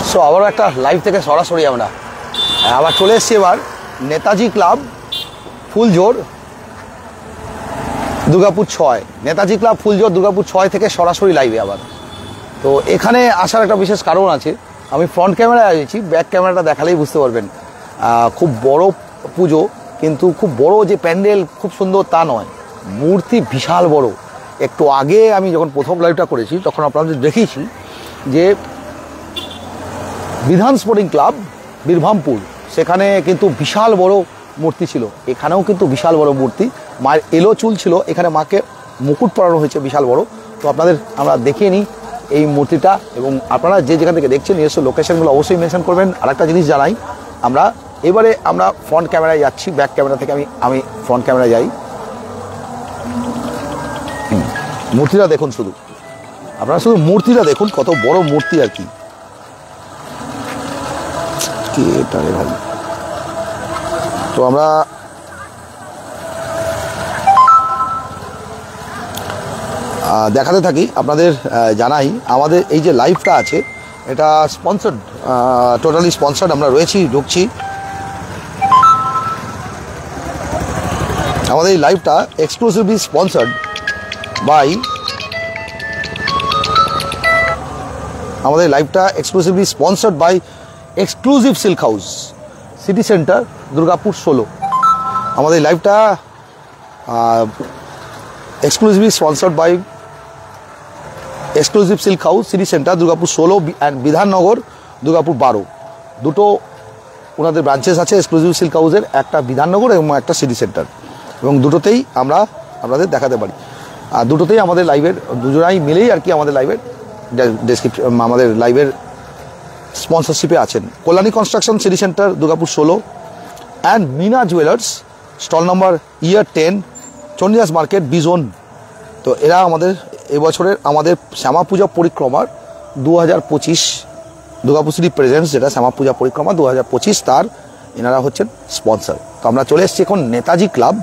So আবারও একটা live থেকে সরাসরি আমরা আবার চলে এসেছি এবার নেতাজি ক্লাব ফুলঝোর দুর্গাপুর 6। নেতাজি ক্লাব ফুলঝোর দুর্গাপুর 6 থেকে সরাসরি লাইভে আবার। তো এখানে আসার একটা বিশেষ কারণ আছে, আমি ফ্রন্ট ক্যামেরায় আছি, ব্যাক ক্যামেরাটা দেখালেই বুঝতে পারবেন। খুব বড় পুজো, কিন্তু খুব বড় যে প্যান্ডেল খুব সুন্দর তা নয়, মূর্তি বিশাল বড়। একটু আগে আমি যখন প্রথম লাইভটা করেছি তখন আপনাদের দেখিয়েছি যে বিধান স্পোর্টিং ক্লাব বীরভূমপুর, সেখানে কিন্তু বিশাল বড় মূর্তি ছিল। এখানেও কিন্তু বিশাল বড় মূর্তি, মায়ের এলো চুল ছিল, এখানে মাকে মুকুট পরানো হয়েছে বিশাল বড়। তো আপনাদের আমরা দেখিয়ে নিই এই মূর্তিটা, এবং আপনারা যে যেখান থেকে দেখছেন নিজস্ব লোকেশনগুলো অবশ্যই মেনশন করবেন। আর একটা জিনিস জানাই, এবারে আমরা ফ্রন্ট ক্যামেরায় যাচ্ছি, ব্যাক ক্যামেরা থেকে আমি ফ্রন্ট ক্যামেরায় যাই। মূর্তিটা দেখুন, শুধু আপনারা শুধু মূর্তিটা দেখুন, কত বড় মূর্তি আর কি। ভাই, তো আমরা দেখাতে থাকি, আপনাদের জানাই আমাদের এই যে লাইভটা আছে এটা স্পন্সর্ড, টোটালি স্পন্সর্ড। আমরা রয়েছি, ঢুকছি। আমাদের এই লাইভটা exclusively sponsored by, exclusive silk house, city centre, Durgapur 16। আমাদের লাইভটা exclusively sponsored by exclusive silk house, city centre, Durgapur 16 and Bidhannagar, Durgapur 12। দুটো ওনাদের ব্রাঞ্চেস আছে এক্সক্লুসিভ সিল্ক হাউসের, একটা বিধাননগর এবং একটা সিটি সেন্টার, এবং দুটোতেই আমরা আপনাদের দেখাতে পারি। আর দুটোতেই আমাদের লাইভের দুজনাই মিলেই আর কি আমাদের লাইভের ডেসক্রিপশন, আমাদের লাইভের স্পন্সরশিপে আছেন Kalyani construction, city centre, Durgapur 16 and Mina jewellers, stall number ইয়ার 10, চণ্ডীদাস মার্কেট, বিজোন। তো এরা আমাদের এবছরের আমাদের শ্যামা পূজা পরিক্রমার 2025 দুর্গাপুর সিটি প্রেজেন্টস, যেটা শ্যামা পূজা পরিক্রমা 2025, তার এনারা হচ্ছেন স্পন্সর। তো আমরা চলে এসেছি এখন নেতাজি ক্লাব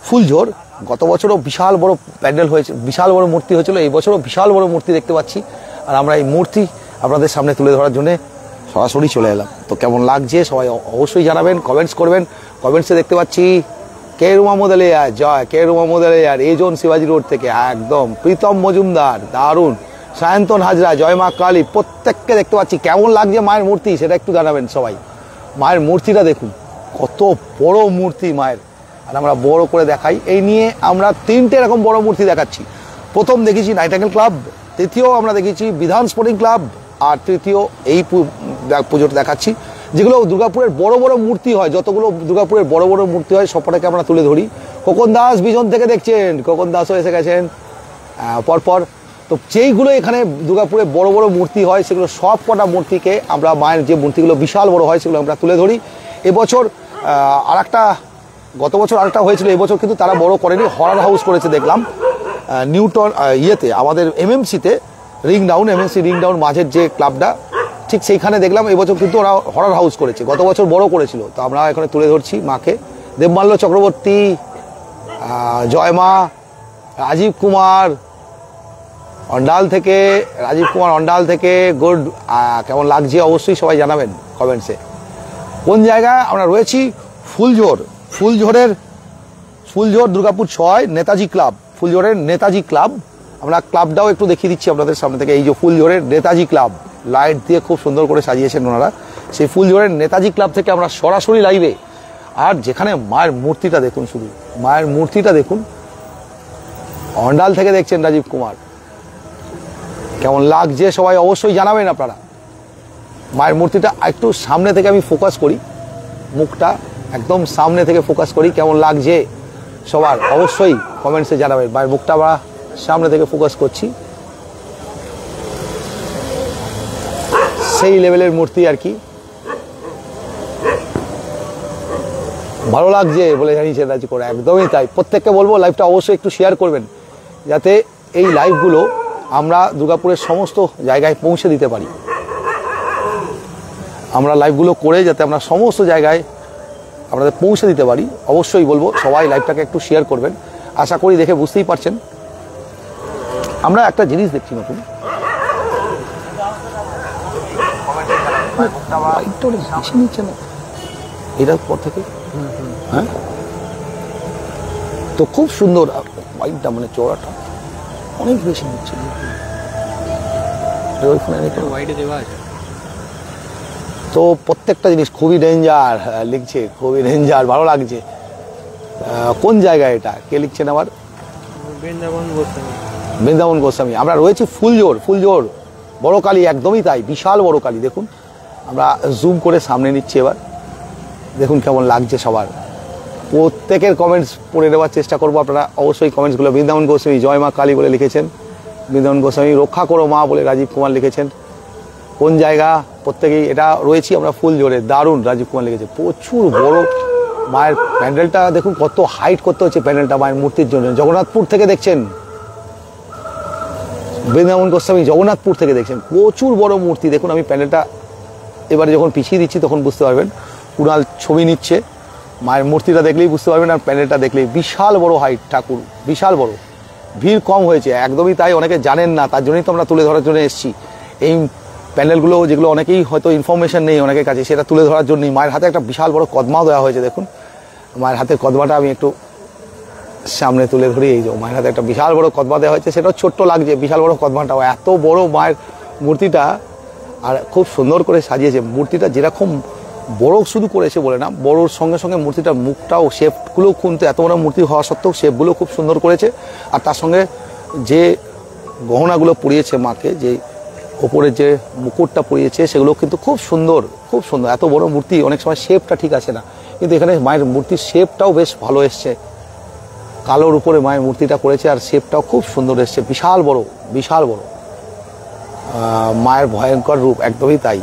ফুলঝোর। গত বছরও বিশাল বড় প্যান্ডেল হয়েছে, বিশাল বড় মূর্তি হয়েছিল, এই বছরও বিশাল বড় মূর্তি দেখতে পাচ্ছি। আর আমরা এই মূর্তি আপনাদের সামনে তুলে ধরার জন্য সরাসরি চলে এলাম। তো কেমন লাগছে সবাই অবশ্যই জানাবেন, কমেন্টস করবেন। কমেন্টসে দেখতে পাচ্ছি কে রুমামুদ আলিয়ার, জয় কে রুমামুদ আলিয়ার, এই জোন শিবাজি রোড থেকে একদম, প্রীতম মজুমদার, দারুণ, সায়ন্তন হাজরা, জয় মা কালী, প্রত্যেককে দেখতে পাচ্ছি। কেমন লাগছে মায়ের মূর্তি সেটা একটু জানাবেন সবাই। মায়ের মূর্তিটা দেখুন, কত বড় মূর্তি মায়ের। আর আমরা বড় করে দেখাই, এই নিয়ে আমরা 3টে এরকম বড় মূর্তি দেখাচ্ছি। প্রথম দেখেছি নাইটাঙ্গেল ক্লাব, তৃতীয় আমরা দেখেছি বিধান স্পোর্টিং ক্লাব, আর তৃতীয় এই পুজোটা দেখাচ্ছি। যেগুলো দুর্গাপুরের বড় বড় মূর্তি হয়, যতগুলো দুর্গাপুরের বড় বড় মূর্তি হয় সবটাকে আমরা তুলে ধরি। খোকন দাস বিজন থেকে দেখছেন, খোকন দাসও এসে গেছেন পরপর। তো যেইগুলো এখানে দুর্গাপুরে বড় বড় মূর্তি হয় সেগুলো সব কটা মূর্তিকে আমরা, মায়ের যে মূর্তিগুলো বিশাল বড় হয় সেগুলো আমরা তুলে ধরি। এবছর গত বছর আরেকটা হয়েছিল, এবছর কিন্তু তারা বড় করেনি, হরার হাউস করেছে দেখলাম নিউটন ইয়েতে, আমাদের এমএমসিতে ring down, MMC ring down মাঝের যে ক্লাবটা, ঠিক সেইখানে দেখলাম এবছর কিন্তু ওরা হরার হাউস করেছে। গত বছর বড় করেছিল। তো আমরা এখানে তুলে ধরছি মাকে। দেবমাল্য চক্রবর্তী, জয় মা, রাজীব কুমার অন্ডাল থেকে, গুড। কেমন লাগছে অবশ্যই সবাই জানাবেন কমেন্টসে। কোন জায়গায় আমরা রয়েছি? Phuljhore Durgapur 6 Netaji club, ফুলঝোরের Netaji club. আমরা ক্লাবটাও একটু দেখিয়ে দিচ্ছি আপনাদের সামনে থেকে। এই যে ফুলঝোরের নেতাজি ক্লাব, লাইট দিয়ে খুব সুন্দর করে সাজিয়েছেন ওনারা। সেই ফুলঝোরের নেতাজি ক্লাব থেকে আমরা সরাসরি লাইভে। আর যেখানে মায়ের মূর্তিটা দেখুন, শুধু মায়ের মূর্তিটা দেখুন। অন্ডাল থেকে দেখছেন রাজীব কুমার। কেমন লাগছে সবাই অবশ্যই জানাবেন আপনারা। মায়ের মূর্তিটা একটু সামনে থেকে আমি ফোকাস করি, মুখটা একদম সামনে থেকে ফোকাস করি, কেমন লাগছে সবার অবশ্যই কমেন্টসে জানাবেন। মায়ের মুখটা আমরা সামনে থেকে ফোকাস করছি, সেই লেভেলের মূর্তি আর কি। ভালো লাগছে বলে জানিয়েছেন রাজি করে, একদমই তাই। প্রত্যেককে বলবো লাইভটা অবশ্যই একটু শেয়ার করবেন, যাতে এই লাইভগুলো আমরা দুর্গাপুরের সমস্ত জায়গায় পৌঁছে দিতে পারি। আমরা লাইভগুলো করে যাতে আমরা সমস্ত জায়গায় আপনাদের পৌঁছে দিতে পারি, অবশ্যই বলবো সবাই লাইভটাকে একটু শেয়ার করবেন। আশা করি দেখে বুঝতেই পারছেন আমরা একটা জিনিস দেখছি নতুন। লাইটটা ওটা বেশি নিচ্ছে না এটার পর থেকে। হ্যাঁ, তো খুব সুন্দর বাইকটা, মানে চওড়াটা অনেক বেশি নিচ্ছে। তো প্রত্যেকটা জিনিস খুবই ডেঞ্জার লিখছে, খুবই ডেঞ্জার, ভালো লাগছে। কোন জায়গায় এটা, কে লিখছেন আবার? বৃন্দাবন গোস্বামী। আমরা রয়েছি ফুলজোর বড় কালী, একদমই তাই, বিশাল বড় কালী। দেখুন আমরা জুম করে সামনে নিচ্ছি এবার, দেখুন কেমন লাগছে সবার। প্রত্যেকের কমেন্টস পড়ে নেওয়ার চেষ্টা করবো, আপনারা অবশ্যই কমেন্টসগুলো। বৃন্দাবন গোস্বামী জয় মা কালী বলে লিখেছেন, বৃন্দাবন গোস্বামী রক্ষা করো মা বলে রাজীব কুমার লিখেছেন। কোন জায়গা প্রত্যেকেই, এটা রয়েছি আমরা ফুলজোরে, দারুণ রাজীব কুমার লিখেছে। প্রচুর বড় মায়ের প্যান্ডেলটা, দেখুন কত হাইট করতে হচ্ছে প্যান্ডেলটা মায়ের মূর্তির জন্য। জগন্নাথপুর থেকে দেখছেন, বৃন্দাবন গোস্বামী জগন্নাথপুর থেকে দেখছেন, প্রচুর বড় মূর্তি। দেখুন আমি প্যান্ডেলটা এবারে যখন পিছিয়ে দিচ্ছি তখন বুঝতে পারবেন, কুণাল ছবি নিচ্ছে, মায়ের মূর্তিটা দেখলেই বুঝতে পারবেন, আর প্যান্ডেলটা দেখলেই বিশাল বড় হাইট, ঠাকুর বিশাল বড়। ভিড় কম হয়েছে, একদমই তাই, অনেকে জানেন না, তার জন্যই তো আমরা তুলে ধরার জন্য এসেছি। এই প্যান্ডেলগুলো যেগুলো অনেকেই হয়তো ইনফরমেশন নেই অনেকের কাছে, সেটা তুলে ধরার জন্যই। মায়ের হাতে একটা বিশাল বড় কদমাও দেওয়া হয়েছে, দেখুন মায়ের হাতের কদমাটা আমি একটু সামনে তুলে ধরি। এই যে মায়ের হাতে একটা বিশাল বড় কদমা দেওয়া হয়েছে, সেটাও ছোট্ট লাগছে, বিশাল বড় কদমাটাও এত বড় মায়ের মূর্তিটা, আর খুব সুন্দর করে সাজিয়েছে মূর্তিটা। যেরকম বড় শুধু করেছে বলে না, বড়োর সঙ্গে সঙ্গে মূর্তিটার মুখটাও, শেপগুলো কিন্তু এত বড় মূর্তি হওয়া সত্ত্বেও শেপগুলো খুব সুন্দর করেছে। আর তার সঙ্গে যে গহনাগুলো পরিয়েছে মাকে, যে ওপরে যে মুকুটটা পরিয়েছে, সেগুলো কিন্তু খুব সুন্দর, খুব সুন্দর। এত বড় মূর্তি অনেক সময় শেপটা ঠিক আছে না, কিন্তু এখানে মায়ের মূর্তির শেপটাও বেশ ভালো এসছে। কালোর উপরে মায়ের মূর্তিটা করেছে, আর শেপটাও খুব সুন্দর এসছে, বিশাল বড়, বিশাল বড়। মায়ের ভয়ঙ্কর রূপ, একদমই তাই।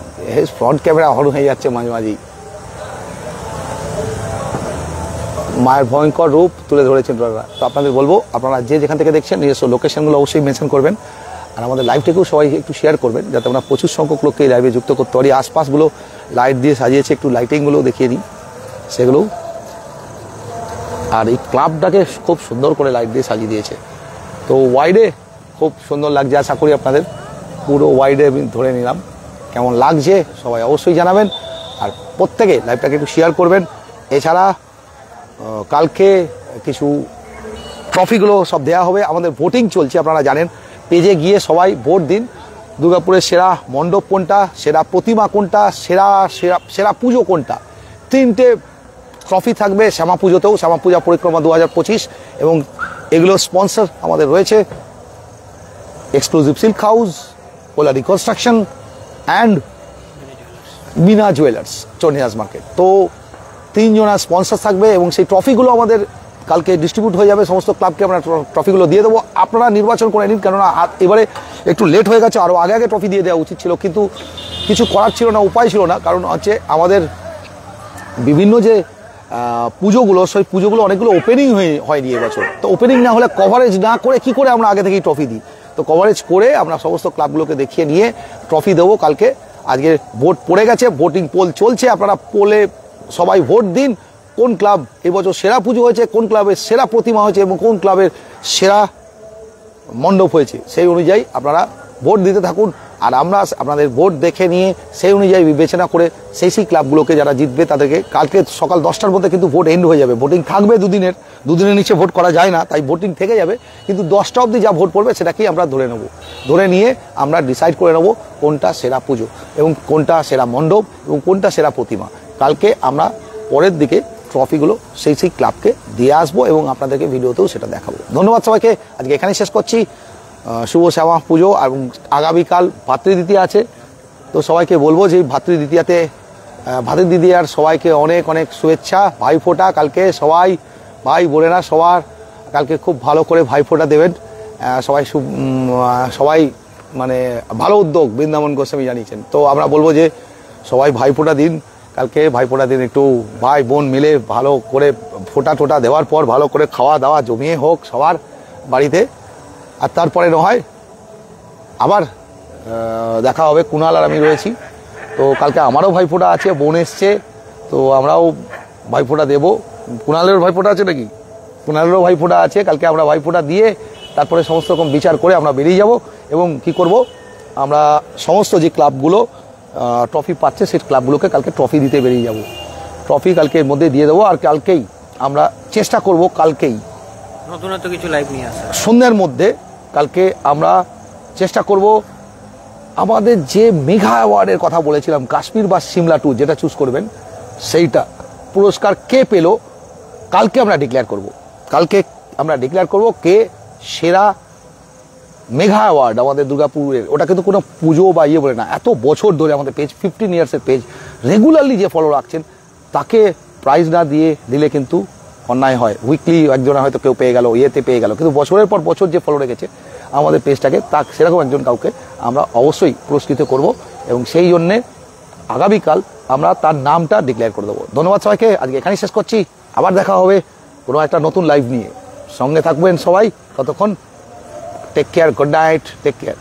ফ্রন্ট ক্যামেরা হরণ হয়ে যাচ্ছে মাঝে মাঝেই। মায়ের ভয়ঙ্কর রূপ তুলে ধরেছেন ওনারা। তো আপনাদের বলবো, আপনারা যে যেখান থেকে দেখছেন নিজস্ব লোকেশনগুলো অবশ্যই মেনশন করবেন, আর আমাদের লাইভটিকেও সবাই একটু শেয়ার করবেন, যাতে আমরা প্রচুর সংখ্যক লোককে এই লাইভে যুক্ত করতে পারি। আশপাশগুলো লাইট দিয়ে সাজিয়েছে, একটু লাইটিংগুলো দেখিয়ে দিই সেগুলো। আর এই ক্লাবটাকে খুব সুন্দর করে লাইট দিয়ে সাজিয়ে দিয়েছে। তো ওয়াইডে খুব সুন্দর লাগছে, আশা করি আপনাদের পুরো ওয়াইডে আমি ধরে নিলাম, কেমন লাগছে সবাই অবশ্যই জানাবেন, আর প্রত্যেকে লাইভটাকে একটু শেয়ার করবেন। এছাড়া কালকে কিছু ট্রফিগুলো সব দেওয়া হবে, আমাদের ভোটিং চলছে, আপনারা জানেন। পেজে গিয়ে সবাই ভোট দিন, দুর্গাপুরের সেরা মণ্ডপ কোনটা, সেরা প্রতিমা কোনটা, সেরা সেরা সেরা পুজো কোনটা। 3টে ট্রফি থাকবে শ্যামা পুজোতেও, শ্যামা পূজা পরিক্রমা 2025, এবং এগুলো স্পন্সর আমাদের রয়েছে exclusive silk house, Ola reconstruction and Mina jewellers, Chandidas market. তো 3 জনা স্পন্সর থাকবে, এবং সেই ট্রফিগুলো আমাদের কালকে ডিস্ট্রিবিউট হয়ে যাবে, সমস্ত ক্লাবকে আমরা ট্রফিগুলো দিয়ে দেবো। আপনারা নির্বাচন করে নিন, কেননা এবারে একটু লেট হয়ে গেছে, আরও আগে আগে ট্রফি দিয়ে দেওয়া উচিত ছিল, কিন্তু কিছু করার ছিল না, উপায় ছিল না। কারণ হচ্ছে আমাদের বিভিন্ন যে পুজোগুলো, সেই পুজোগুলো অনেকগুলো ওপেনিং হয়নি এবছর। তো ওপেনিং না হলে, কভারেজ না করে কি করে আমরা আগে থেকেই ট্রফি দিই? তো কভারেজ করে আমরা সমস্ত ক্লাবগুলোকে দেখিয়ে নিয়ে ট্রফি দেবো কালকে। আজকে ভোট পড়ে গেছে, ভোটিং পোল চলছে, আপনারা পোলে সবাই ভোট দিন। কোন ক্লাব এবছর সেরা পুজো হয়েছে, কোন ক্লাবের সেরা প্রতিমা হয়েছে, এবং কোন ক্লাবের সেরা মণ্ডপ হয়েছে, সেই অনুযায়ী আপনারা ভোট দিতে থাকুন। আর আমরা আপনাদের ভোট দেখে নিয়ে সেই অনুযায়ী বিবেচনা করে সেই ক্লাবগুলোকে যারা জিতবে তাদেরকে, কালকে সকাল 10টার মধ্যে কিন্তু ভোট এন্ড হয়ে যাবে। ভোটিং থাকবে দুদিনের নিচে ভোট করা যায় না, তাই ভোটিং থেকে যাবে, কিন্তু 10টা অবধি যা ভোট পড়বে সেটাকেই আমরা ধরে নেব। ধরে নিয়ে আমরা ডিসাইড করে নেব কোনটা সেরা পুজো, এবং কোনটা সেরা মণ্ডপ, এবং কোনটা সেরা প্রতিমা। কালকে আমরা পরের দিকে ট্রফিগুলো সেই ক্লাবকে দিয়ে আসবো, এবং আপনাদেরকে ভিডিওতেও সেটা দেখাবো। ধন্যবাদ সবাইকে, আজকে এখানেই শেষ করছি। শুভ শ্যামা পুজো, এবং আগামীকাল ভাতৃদ্বিতীয়া আছে। তো সবাইকে বলবো যে ভাতৃদ্বিতীয়াতে, ভাতৃদ্বিতীয়ার সবাইকে অনেক অনেক শুভেচ্ছা। ভাইফোঁটা কালকে, সবাই ভাই বোনেরা সবার কালকে খুব ভালো করে ভাইফোঁটা দেবেন সবাই মানে ভালো উদ্যোগ বৃন্দাবন গোস্বামী জানিয়েছেন। তো আমরা বলবো যে সবাই ভাইফোঁটা দিন, কালকে ভাইফোঁটা দিন একটু ভাই বোন মিলে ভালো করে ফোঁটা টোটা দেওয়ার পর ভালো করে খাওয়া দাওয়া জমিয়ে হোক সবার বাড়িতে। আর তারপরে নয় আবার দেখা হবে। কুণাল আর আমি রয়েছি, তো কালকে আমারও ভাইফোঁটা আছে, বোন এসছে, তো আমরাও ভাইফোঁটা দেবো। কুণালেরও ভাইফোঁটা আছে নাকি? কুণালেরও ভাইফোঁটা আছে। কালকে আমরা ভাইফোঁটা দিয়ে তারপরে সমস্ত রকম বিচার করে আমরা বেরিয়ে যাব, এবং কি করব, আমরা সমস্ত যে ক্লাবগুলো ট্রফি পাচ্ছে সেই ক্লাবগুলোকে কালকে ট্রফি দিতে বেরিয়ে যাব। ট্রফি কালকে এর মধ্যে দিয়ে দেবো। আর কালকেই আমরা চেষ্টা করব, কালকেই নতুনত্ব কিছু লাইভ নিয়ে আসা সন্ধ্যার মধ্যে কালকে আমরা চেষ্টা করব আমাদের যে মেঘা অ্যাওয়ার্ডের কথা বলেছিলাম, কাশ্মীর বা সিমলা ট্যুর যেটা চুজ করবেন, সেইটা পুরস্কার কে পেল কালকে আমরা ডিক্লেয়ার করব। কালকে আমরা ডিক্লেয়ার করব কে সেরা মেঘা অ্যাওয়ার্ড আমাদের দুর্গাপুরের। ওটা কিন্তু কোনো পুজো বা ইয়ে বলে না, এত বছর ধরে আমাদের পেজ 15 ইয়ার্সের পেজ রেগুলারলি যে ফলো রাখছেন তাকে প্রাইজ না দিলে কিন্তু অন্যায় হয়। উইকলি একজনে হয়তো কেউ পেয়ে গেল, ইয়েতে পেয়ে গেল, কিন্তু বছরের পর বছর যে ফলো রেখেছে আমাদের পেজটাকে, তা সেরকম একজন কাউকে আমরা অবশ্যই পুরস্কৃত করব এবং সেই জন্যে আগামীকাল আমরা তার নামটা ডিক্লেয়ার করে দেবো। ধন্যবাদ সবাইকে, আজকে এখানেই শেষ করছি। আবার দেখা হবে কোনো একটা নতুন লাইভ নিয়ে। সঙ্গে থাকবেন সবাই, ততক্ষণ take care, good night, take care.